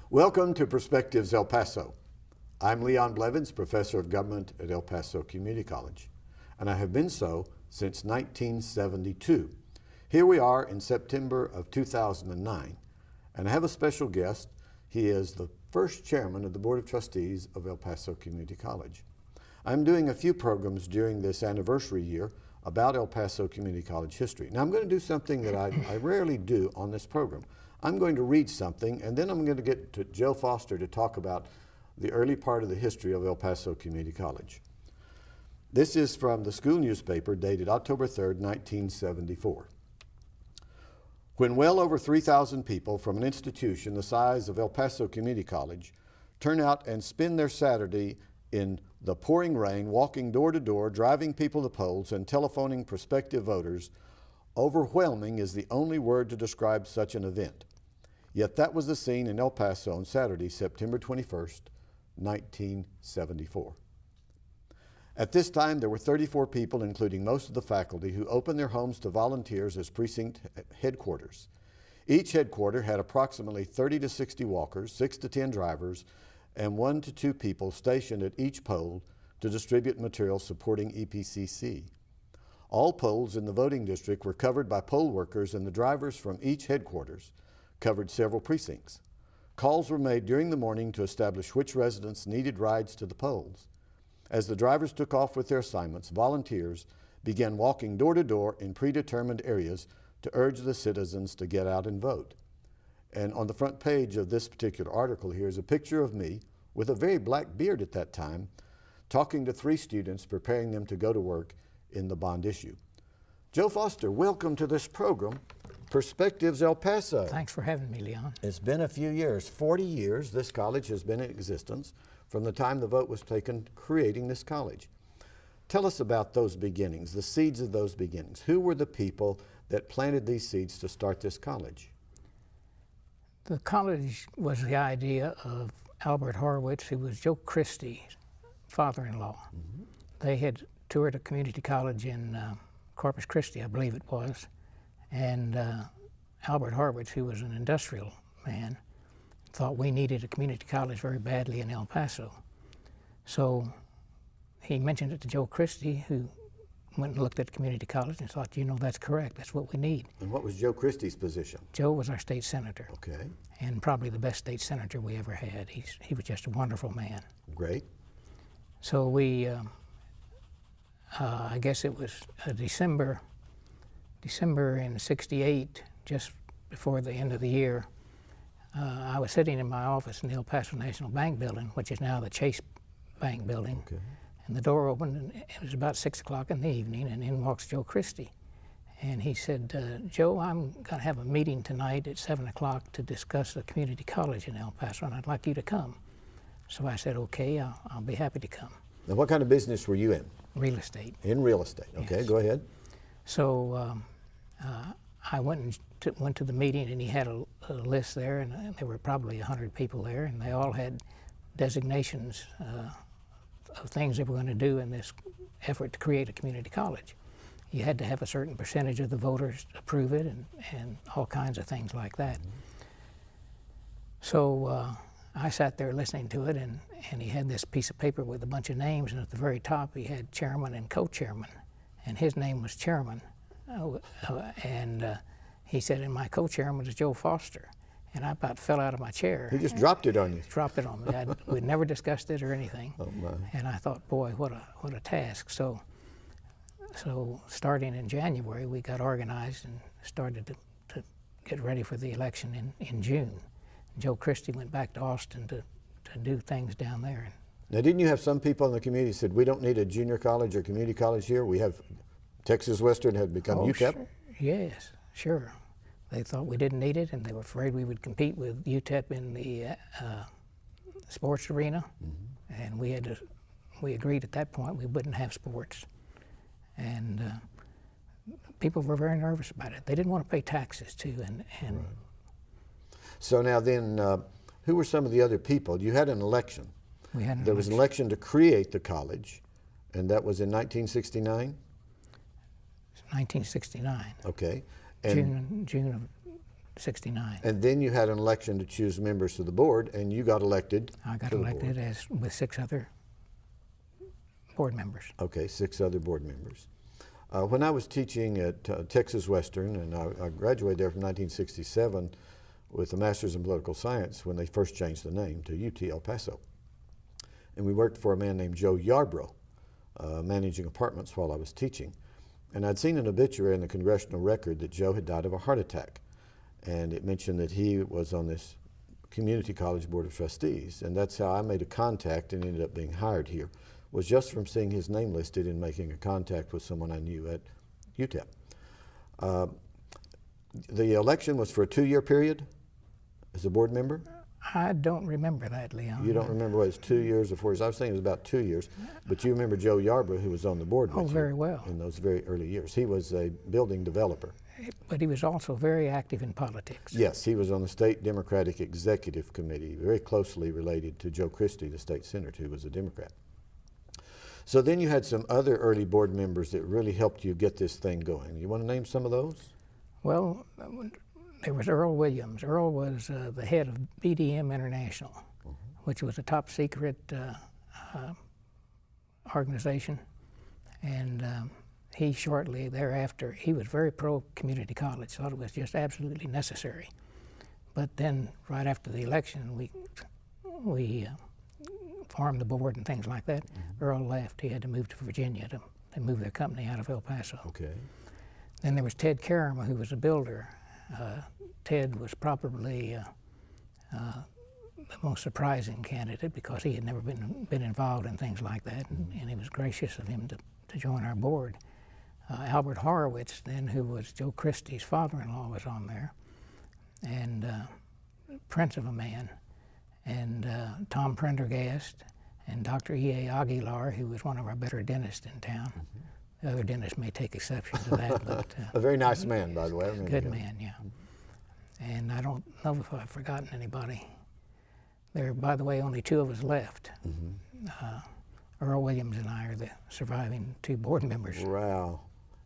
Welcome to Perspectives El Paso. I'm Leon Blevins, Professor of Government at El Paso Community College, and I have been so since 1972. Here we are in September of 2009, and I have a special guest. He is the first chairman of the Board of Trustees of El Paso Community College. I'm doing a few programs during this anniversary year about El Paso Community College history. Now I'm going to do something that I rarely do on this program. I'm going to read something, and then I'm going to get to Joe Foster to talk about the early part of the history of El Paso Community College. This is from the school newspaper dated October 3rd, 1974. When well over 3,000 people from an institution the size of El Paso Community College turn out and spend their Saturday in the pouring rain, walking door to door, driving people to polls, and telephoning prospective voters, overwhelming is the only word to describe such an event. Yet that was the scene in El Paso on Saturday, September 21st, 1974. At this time, there were 34 people, including most of the faculty, who opened their homes to volunteers as precinct headquarters. Each headquarter had approximately 30 to 60 walkers, 6 to 10 drivers, and 1 to 2 people stationed at each poll to distribute material supporting EPCC. All polls in the voting district were covered by poll workers, and the drivers from each headquarters covered several precincts. Calls were made during the morning to establish which residents needed rides to the polls. As the drivers took off with their assignments, volunteers began walking door to door in predetermined areas to urge the citizens to get out and vote. And on the front page of this particular article here is a picture of me with a very black beard at that time, talking to 3 students, preparing them to go to work in the bond issue. Joe Foster, welcome to this program, Perspectives El Paso. Thanks for having me, Leon. It's been a few years, 40 years this college has been in existence from the time the vote was taken creating this college. Tell us about those beginnings, the seeds of those beginnings. Who were the people that planted these seeds to start this college? The college was the idea of Albert Horowitz, who was Joe Christie's father-in-law. Mm-hmm. They had toured a community college in Corpus Christi, I believe it was, and Albert Horowitz, who was an industrial man, thought we needed a community college very badly in El Paso. So he mentioned it to Joe Christie, who went and looked at the community college and thought, you know, that's correct, that's what we need. And what was Joe Christie's position? Joe was our state senator. Okay. And probably the best state senator we ever had. He was just a wonderful man. Great. So we, I guess it was December in '68, just before the end of the year, I was sitting in my office in the El Paso National Bank building, which is now the Chase Bank building. Okay. And the door opened, and it was about 6 o'clock in the evening, and in walks Joe Christie. And he said, Joe, I'm going to have a meeting tonight at 7 o'clock to discuss the community college in El Paso, and I'd like you to come. So I said, okay, I'll be happy to come. Now, what kind of business were you in? Real estate. In real estate, okay, yes. Go ahead. So I went to the meeting, and he had a list there, and there were probably 100 people there, and they all had designations of things they were going to do in this effort to create a community college. You had to have a certain percentage of the voters approve it, and all kinds of things like that. Mm-hmm. So I sat there listening to it, and he had this piece of paper with a bunch of names, and at the very top he had chairman and co-chairman, and his name was chairman. He said, and my co-chairman is Joe Foster. And I about fell out of my chair. He just dropped it on you. Dropped it on me. We'd never discussed it or anything. Oh my. And I thought, boy, what a task. So starting in January, we got organized and started to get ready for the election in June. Joe Christie went back to Austin to do things down there. Now, didn't you have some people in the community said, we don't need a junior college or community college here? We have Texas Western had become UTEP? Sure. Yes, sure. They thought we didn't need it, and they were afraid we would compete with UTEP in the sports arena. Mm-hmm. And we agreed at that point we wouldn't have sports. And people were very nervous about it. They didn't want to pay taxes too. And right. So now then, who were some of the other people? You had an election. We had an There was an election to create the college, and that was in 1969? 1969. Okay. And June of '69. And then you had an election to choose members to the board, and you got elected. I got to the elected board. with 6 other board members. Okay, 6 other board members. When I was teaching at Texas Western, and I graduated there from 1967 with a master's in political science when they first changed the name to UT El Paso. And we worked for a man named Joe Yarbrough, managing apartments while I was teaching. And I'd seen an obituary in the Congressional Record that Joe had died of a heart attack. And it mentioned that he was on this community college board of trustees. And that's how I made a contact and ended up being hired here, was just from seeing his name listed and making a contact with someone I knew at UTEP. The election was for a 2-year period as a board member? I don't remember that, Leon. You don't remember whether it's 2 years or 4 years? I was thinking it was about 2 years, but you remember Joe Yarbrough, who was on the board with you very well. in those very early years. He was a building developer. But he was also very active in politics. Yes, he was on the State Democratic Executive Committee, very closely related to Joe Christie, the state senator, who was a Democrat. So then you had some other early board members that really helped you get this thing going. You want to name some of those? Well, there was Earl Williams. Earl was the head of BDM International, which was a top secret organization. And he shortly thereafter, he was very pro-community college, thought it was just absolutely necessary. But then right after the election, we formed the board and things like that. Earl left. He had to move to Virginia to move their company out of El Paso. Okay. Then there was Ted Karam, who was a builder. Ted was probably the most surprising candidate because he had never been involved in things like that, and it was gracious of him to join our board. Albert Horowitz, then, who was Joe Christie's father-in-law, was on there, and Prince of a Man, and Tom Prendergast, and Dr. E.A. Aguilar, who was one of our better dentists in town. The other dentists may take exception to that, but a very nice man, by the way. I remember good him. man, yeah. And I don't know if I've forgotten anybody. There are, by the way, only 2 of us left. Earl Williams and I are the surviving 2 board members. Wow.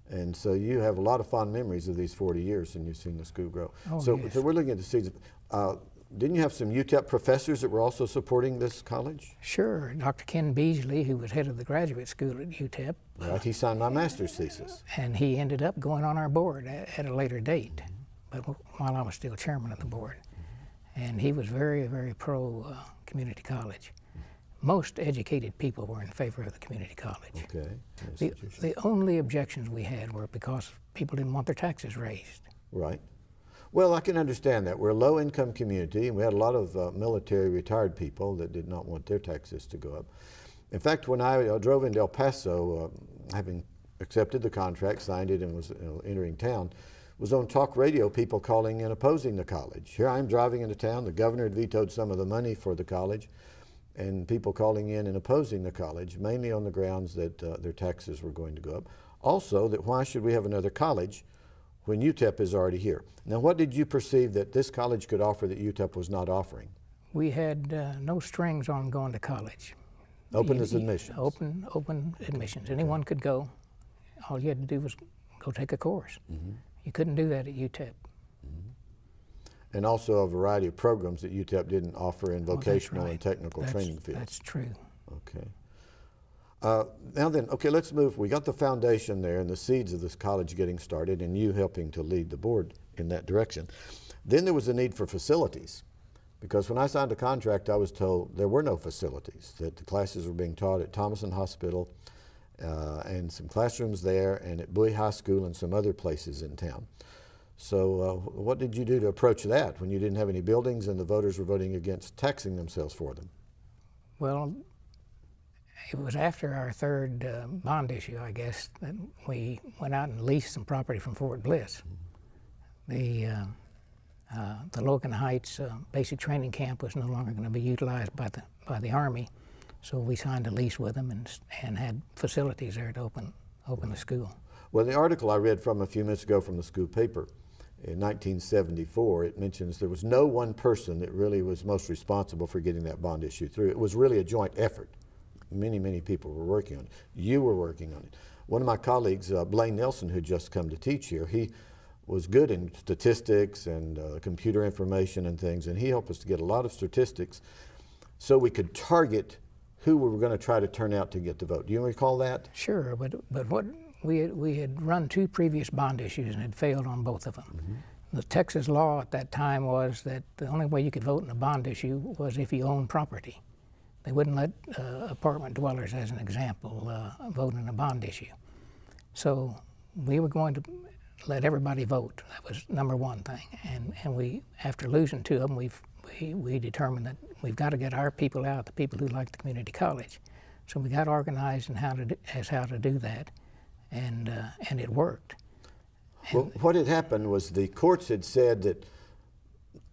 And so you have a lot of fond memories of these 40 years, and you've seen the school grow. Oh, so, yes. so we're looking at the seeds. Didn't you have some UTEP professors that were also supporting this college? Sure. Dr. Ken Beasley, who was head of the graduate school at UTEP. Right, he signed my master's thesis. And he ended up going on our board at a later date, but while I was still chairman of the board. And he was very, very pro community college. Most educated people were in favor of the community college. Okay. The only objections we had were because people didn't want their taxes raised. Right. Well, I can understand that. We're a low-income community, and we had a lot of military retired people that did not want their taxes to go up. In fact, when I drove into El Paso, having accepted the contract, signed it, and was entering town, was on talk radio, people calling and opposing the college. Here I am driving into town. The governor had vetoed some of the money for the college, and people calling in and opposing the college, mainly on the grounds that their taxes were going to go up. Also, that why should we have another college when UTEP is already here? Now, what did you perceive that this college could offer that UTEP was not offering? We had no strings on going to college. Open as admissions. Open admissions. Anyone could go. All you had to do was go take a course. You couldn't do that at UTEP. And also a variety of programs that UTEP didn't offer in vocational and technical training fields. That's true. Okay. Now then, okay, let's move. We got the foundation there and the seeds of this college getting started, and you helping to lead the board in that direction. Then there was a need for facilities, because when I signed a contract, I was told there were no facilities, that the classes were being taught at Thomason Hospital and some classrooms there, and at Bowie High School and some other places in town. So what did you do to approach that when you didn't have any buildings and the voters were voting against taxing themselves for them? Well, it was after our third bond issue, I guess, that we went out and leased some property from Fort Bliss. The Logan Heights basic training camp was no longer going to be utilized by the Army, so we signed a lease with them and had facilities there to open the school. Well, the article I read from a few minutes ago from the school paper in 1974, it mentions there was no one person that really was most responsible for getting that bond issue through. It was really a joint effort. Many, many people were working on it. You were working on it. One of my colleagues, Blaine Nelson, who just come to teach here, he was good in statistics and computer information and things, and he helped us to get a lot of statistics so we could target who we were going to try to turn out to get the vote. Do you recall that? Sure, but what we had run 2 previous bond issues and had failed on both of them. Mm-hmm. The Texas law at that time was that the only way you could vote in a bond issue was if you owned property. They wouldn't let apartment dwellers, as an example, vote in a bond issue. So we were going to let everybody vote. That was number one thing. And we, after losing 2 of them, we determined that we've got to get our people out, the people who like the community college. So we got organized in how to do that, and it worked. Well, what had happened was the courts had said that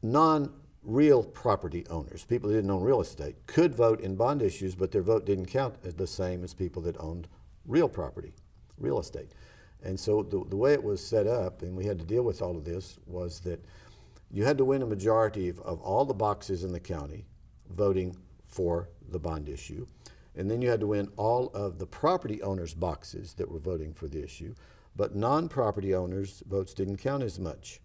non-real property owners, people who didn't own real estate, could vote in bond issues, but their vote didn't count as the same as people that owned real property, real estate. And so the way it was set up, and we had to deal with all of this, was that you had to win a majority of all the boxes in the county voting for the bond issue. And then you had to win all of the property owners' boxes that were voting for the issue. But non-property owners' votes didn't count as much.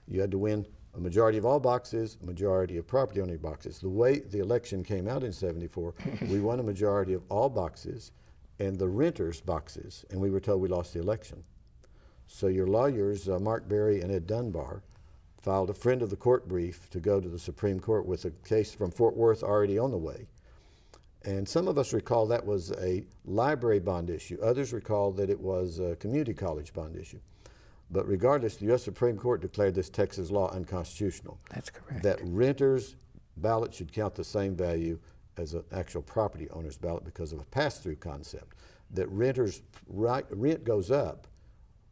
You had to win a majority of all boxes, a majority of property owner boxes. The way the election came out in '74, we won a majority of all boxes and the renters' boxes, and we were told we lost the election. So your lawyers, Mark Berry and Ed Dunbar, filed a friend of the court brief to go to the Supreme Court with a case from Fort Worth already on the way. And some of us recall that was a library bond issue. Others recall that it was a community college bond issue. But regardless, the U.S. Supreme Court declared this Texas law unconstitutional. That's correct. That renters' ballot should count the same value as an actual property owner's ballot because of a pass-through concept. That renters' rent goes up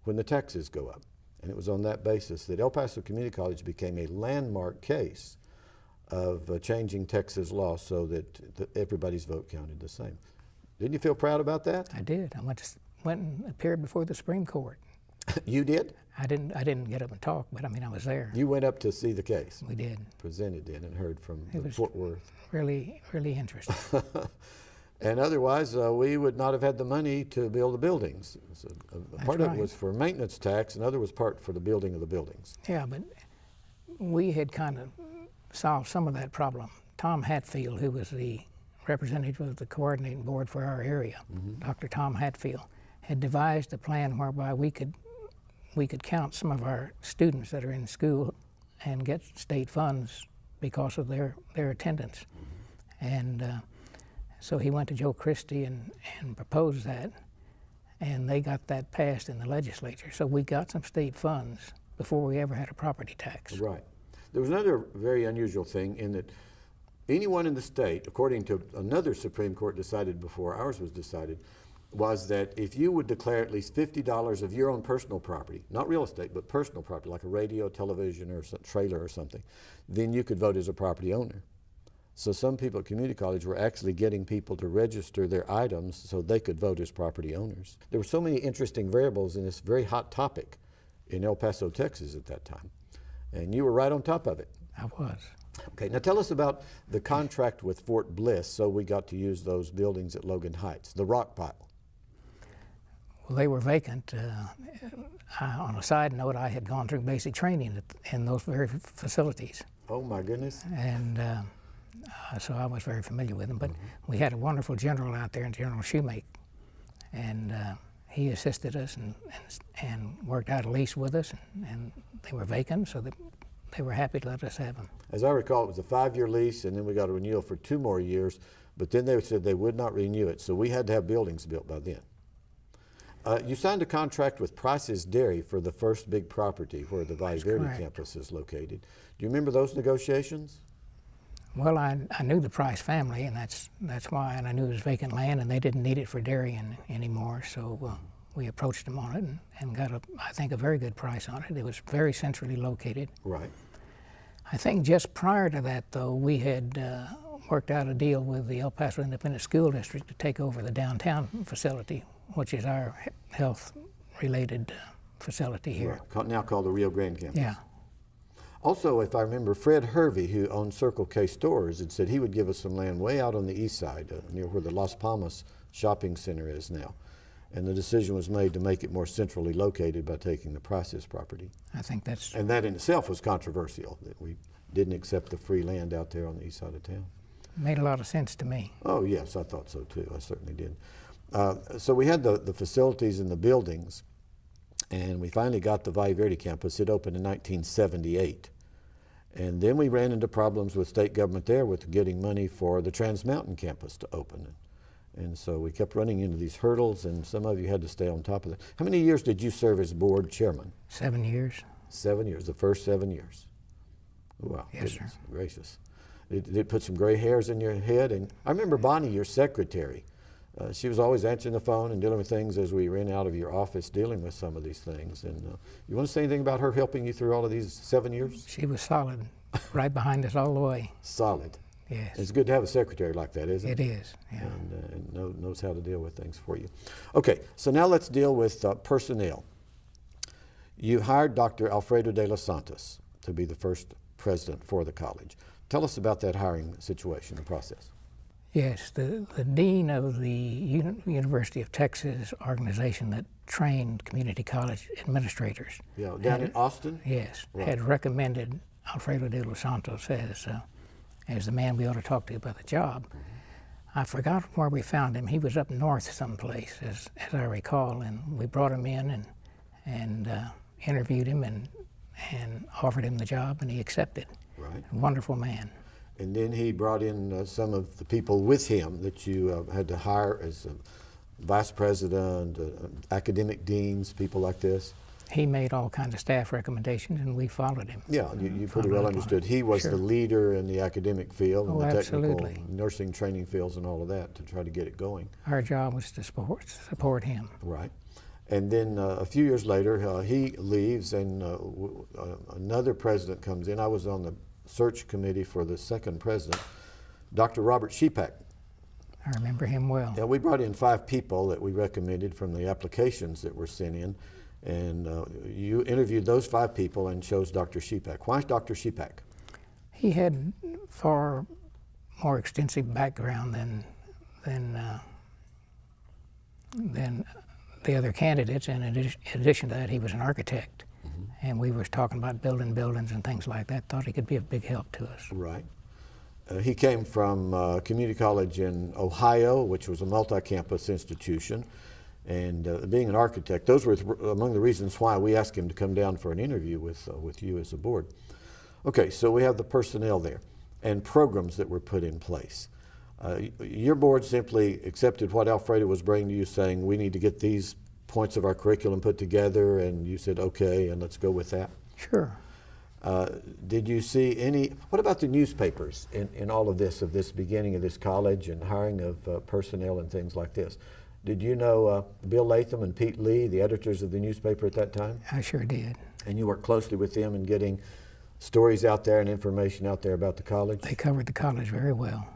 when the taxes go up. And it was on that basis that El Paso Community College became a landmark case of changing Texas law so that everybody's vote counted the same. Didn't you feel proud about that? I did. I went and appeared before the Supreme Court. You did? I didn't get up and talk, but I mean, I was there. You went up to see the case? We did. Presented it and heard from Fort Worth. Really, really interesting. And otherwise, we would not have had the money to build the buildings. So part of it was for maintenance tax, and other was part for the building of the buildings. Yeah, but we had kind of solved some of that problem. Tom Hatfield, who was the representative of the coordinating board for our area, Dr. Tom Hatfield, had devised a plan whereby we could count some of our students that are in school and get state funds because of their attendance. And so he went to Joe Christie and proposed that, and they got that passed in the legislature. So we got some state funds before we ever had a property tax. Right. There was another very unusual thing in that anyone in the state, according to another Supreme Court decided before ours was decided, was that if you would declare at least $50 of your own personal property, not real estate, but personal property, like a radio, television, or some trailer or something, then you could vote as a property owner. So some people at community college were actually getting people to register their items so they could vote as property owners. There were so many interesting variables in this very hot topic in El Paso, Texas at that time. And you were right on top of it. I was. Okay, now tell us about the contract with Fort Bliss, so we got to use those buildings at Logan Heights, the rock pile. Well, they were vacant. On a side note, I had gone through basic training in those very facilities. Oh my goodness. And so I was very familiar with them. But we had a wonderful general out there, General Shoemake, and he assisted us and worked out a lease with us, and they were vacant, so they were happy to let us have them. As I recall, it was a 5-year lease, and then we got a renewal for 2 more years, but then they said they would not renew it, so we had to have buildings built by then. You signed a contract with Price's Dairy for the first big property where the Valle Verde campus is located. Do you remember those negotiations? Well, I knew the Price family, and that's why, and I knew it was vacant land, and they didn't need it for dairy anymore, so we approached them on it and got, I think, a very good price on it. It was very centrally located. Right. I think just prior to that, though, we had worked out a deal with the El Paso Independent School District to take over the downtown facility, which is our health-related facility here. Right. Now called the Rio Grande campus. Yeah. Also, if I remember, Fred Hervey, who owned Circle K stores, had said he would give us some land way out on the east side, near where the Las Palmas shopping center is now. and the decision was made to make it more centrally located by taking the Price's property. I think that's And that in itself was controversial, that we didn't accept the free land out there on the east side of town. made a lot of sense to me. Oh, yes, I thought so too. I certainly did. So we had the facilities and the buildings, and we finally got the Valle Verde campus. It opened in 1978. And then we ran into problems with state government there with getting money for the Trans Mountain campus to open. And so we kept running into these hurdles, and some of you had to stay on top of that. How many years did you serve as board chairman? 7 years. 7 years, the first 7 years. Wow, Yes, sir. goodness gracious. Did it put some gray hairs in your head? And I remember Bonnie, your secretary. She was always answering the phone and dealing with things as we ran out of your office, dealing with some of these things. And you want to say anything about her helping you through all of these 7 years? She was solid, right behind us all the way. Solid. Yes. It's good to have a secretary like that, isn't it? It is, yeah. And knows how to deal with things for you. Okay, so now let's deal with personnel. You hired Dr. Alfredo de los Santos to be the first president for the college. Tell us about that hiring situation and process. Yes, the dean of the University of Texas organization that trained community college administrators. Yeah, down in Austin? Yes, Right. had recommended Alfredo de los Santos as the man we ought to talk to about the job. I forgot where we found him. He was up north someplace, as I recall, and we brought him in and interviewed him and offered him the job, and he accepted. Right. Wonderful man. And then he brought in some of the people with him that you had to hire as vice president, academic deans, people like this. He made all kinds of staff recommendations, and we followed him. Yeah, you pretty well understood. He was Sure. the leader in the academic field and Oh, the technical absolutely. nursing training fields and all of that to try to get it going. Our job was to support him. Right. And then a few years later, he leaves and another president comes in. I was on the search committee for the second president, Dr. Robert Shepak. I remember him well. Yeah, we brought in 5 people that we recommended from the applications that were sent in. And you interviewed those 5 people and chose Dr. Shepak. Why Dr. Shepak? He had far more extensive background than the other candidates, and in addition to that, he was an architect. And we were talking about building buildings and things like that. Thought he could be a big help to us. Right. He came from community college in Ohio, which was a multi-campus institution. And being an architect, those were among the reasons why we asked him to come down for an interview with you as a board. Okay, so we have the personnel there and programs that were put in place. Your board simply accepted what Alfredo was bringing to you, saying we need to get these points of our curriculum put together, and you said, okay, and let's go with that. Sure. Did you see what about the newspapers in all of this beginning of this college and hiring of personnel and things like this? Did you know Bill Latham and Pete Lee, the editors of the newspaper at that time? I sure did. And you worked closely with them in getting stories out there and information out there about the college? They covered the college very well.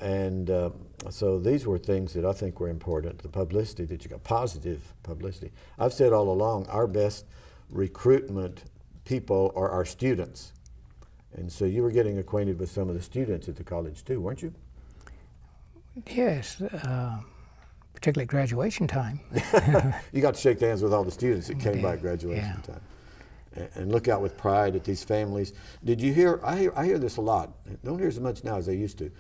And so these were things that I think were important, the publicity that you got, positive publicity. I've said all along, our best recruitment people are our students. And so you were getting acquainted with some of the students at the college too, weren't you? Yes, particularly at graduation time. You got to shake hands with all the students that came by graduation Yeah. time. And look out with pride at these families. Did you hear, I hear this a lot. I don't hear as much now as I used to.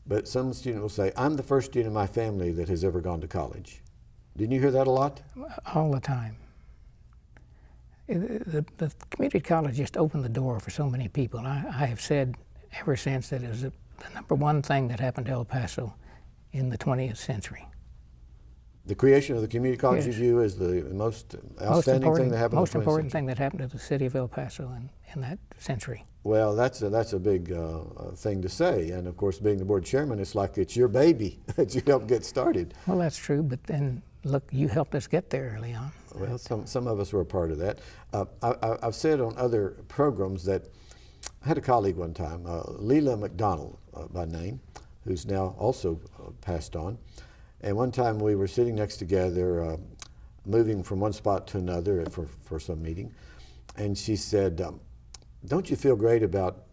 But some student will say, I'm the first student in my family that has ever gone to college. Didn't you hear that a lot? All the time. The community college just opened the door for so many people. I have said ever since that it was the number one thing that happened to El Paso in the 20th century. The creation of the community college Yes. you view as the most outstanding thing that happened most in the 20th important century? thing that happened to the city of El Paso in that century. Well, that's a big thing to say. And of course, being the board chairman, it's like it's your baby that you helped get started. Well, that's true, but then look, you helped us get there, Leon. Well, some of us were a part of that. I've said on other programs that I had a colleague one time, Leela McDonald by name, who's now also passed on. And one time we were sitting next together, moving from one spot to another for some meeting. And she said, don't you feel great about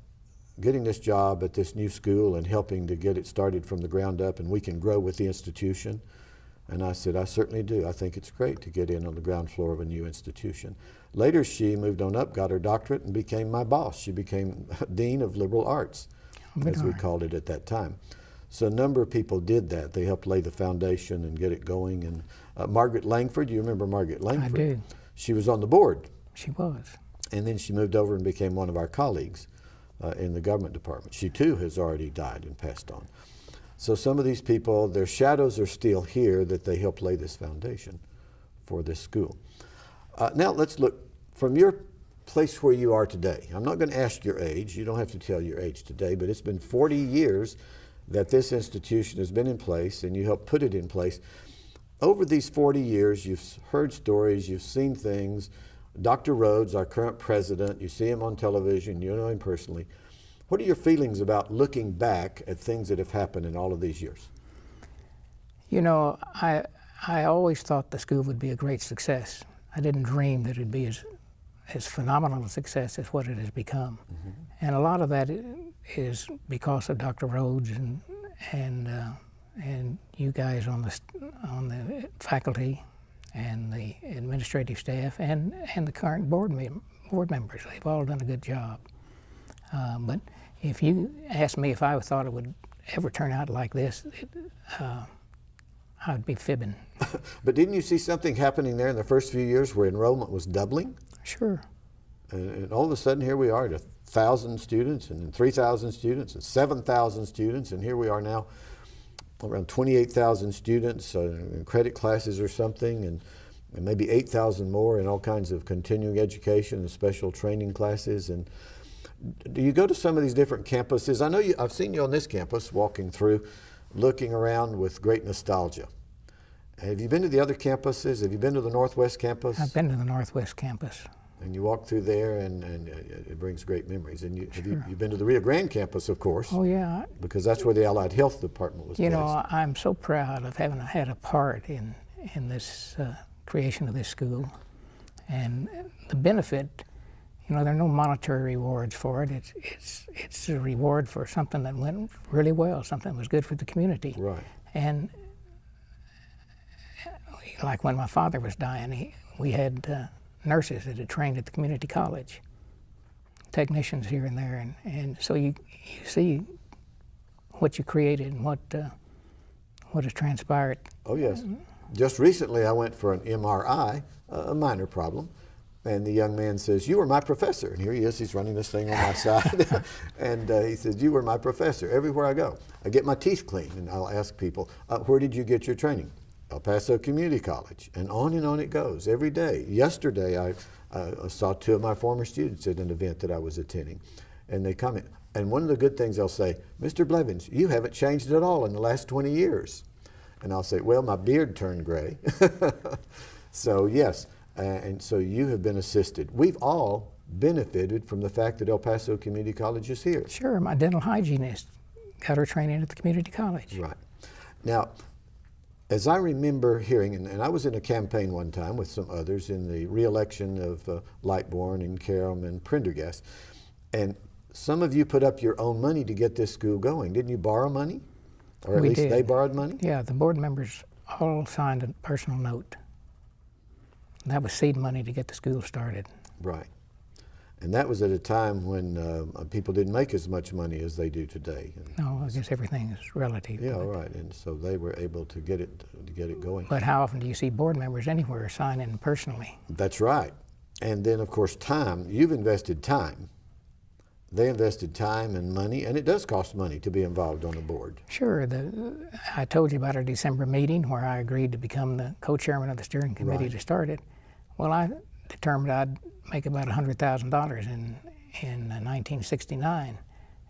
getting this job at this new school and helping to get it started from the ground up, and we can grow with the institution? And I said, I certainly do. I think it's great to get in on the ground floor of a new institution. Later, she moved on up, got her doctorate, and became my boss. She became Dean of Liberal Arts, as we called it at that time. So a number of people did that. They helped lay the foundation and get it going. And Margaret Langford, you remember Margaret Langford? I do. She was on the board. She was. And then she moved over and became one of our colleagues in the government department. She too has already died and passed on. So some of these people, their shadows are still here that they helped lay this foundation for this school. Now let's look from your place where you are today. I'm not going to ask your age. You don't have to tell your age today, but it's been 40 years that this institution has been in place and you helped put it in place. Over these 40 years, you've heard stories, you've seen things. Dr. Rhodes, our current president, you see him on television, you know him personally. What are your feelings about looking back at things that have happened in all of these years? You know, I always thought the school would be a great success. I didn't dream that it'd be as phenomenal a success as what it has become. Mm-hmm. And a lot of that is because of Dr. Rhodes and you guys on the faculty and the administrative staff and the current board members. They've all done a good job. But if you asked me if I thought it would ever turn out like this, I'd be fibbing. But didn't you see something happening there in the first few years where enrollment was doubling? Sure. And all of a sudden here we are at 1,000 students and 3,000 students and 7,000 students, and here we are now around 28,000 students in credit classes or something, and maybe 8,000 more in all kinds of continuing education and special training classes. And do you go to some of these different campuses? I know I've seen you on this campus walking through, looking around with great nostalgia. Have you been to the other campuses? Have you been to the Northwest campus? I've been to the Northwest campus. And you walk through there, and it brings great memories. And you've been to the Rio Grande campus, of course. Oh, yeah. Because that's where the Allied Health Department was placed. You placed. know, I'm so proud of having had a part in this creation of this school. And the benefit, you know, there are no monetary rewards for it. It's a reward for something that went really well, something that was good for the community. Right. And like when my father was dying, we had nurses that had trained at the community college, technicians here and there, and so you see what you created and what has transpired. Oh yes. Just recently I went for an MRI, a minor problem, and the young man says, "You were my professor." And here he is, he's running this thing on my side. And he says, "You were my professor." Everywhere I go, I get my teeth cleaned, and I'll ask people, "Where did you get your training?" El Paso Community College, and on it goes every day. Yesterday, I saw two of my former students at an event that I was attending, and they comment. And one of the good things they'll say, "Mr. Blevins, you haven't changed at all in the last 20 years. And I'll say, "Well, my beard turned gray." So yes, and so you have been assisted. We've all benefited from the fact that El Paso Community College is here. Sure, my dental hygienist got her training at the community college. Right. Now, as I remember hearing, and I was in a campaign one time with some others in the re-election of Lightbourne and Karam and Prendergast, and some of you put up your own money to get this school going. Didn't you borrow money? Or at least they borrowed money? Yeah, the board members all signed a personal note. That was seed money to get the school started. Right. And that was at a time when people didn't make as much money as they do today. No, I guess everything is relative. Yeah, right. And so they were able to get it going. But how often do you see board members anywhere signing personally? That's right. And then, of course, time. You've invested time. They invested time and money, and it does cost money to be involved on a board. Sure. I told you about our December meeting where I agreed to become the co-chairman of the steering committee to start it. Well, I determined I'd make about $100,000 in 1969,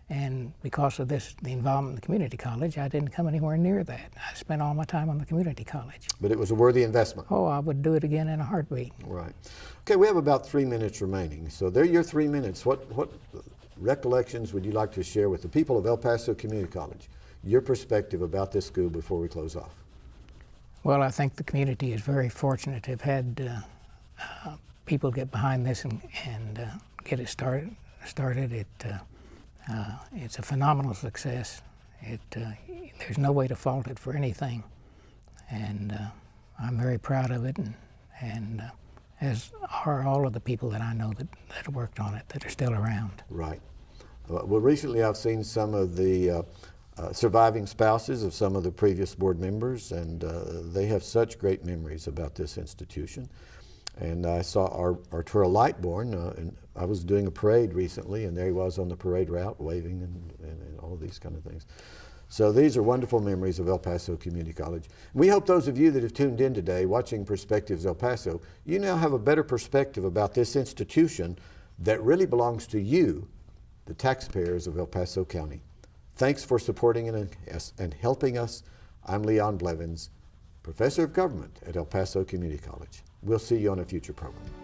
and because of the involvement in the community college, I didn't come anywhere near that. I spent all my time on the community college. But it was a worthy investment. Oh, I would do it again in a heartbeat. Right. Okay, we have about 3 minutes remaining. So they're your 3 minutes. What recollections would you like to share with the people of El Paso Community College? Your perspective about this school before we close off. Well, I think the community is very fortunate to have had people get behind this and get it started. It's a phenomenal success. There's no way to fault it for anything. and I'm very proud of it, and as are all of the people that I know that worked on it, that are still around. Right. Well, recently I've seen some of the surviving spouses of some of the previous board members, and they have such great memories about this institution. And I saw Arturo Lightborn, and I was doing a parade recently, and there he was on the parade route waving and all these kind of things. So these are wonderful memories of El Paso Community College. We hope those of you that have tuned in today watching Perspectives El Paso, you now have a better perspective about this institution that really belongs to you, the taxpayers of El Paso County. Thanks for supporting us and helping us. I'm Leon Blevins, Professor of Government at El Paso Community College. We'll see you on a future program.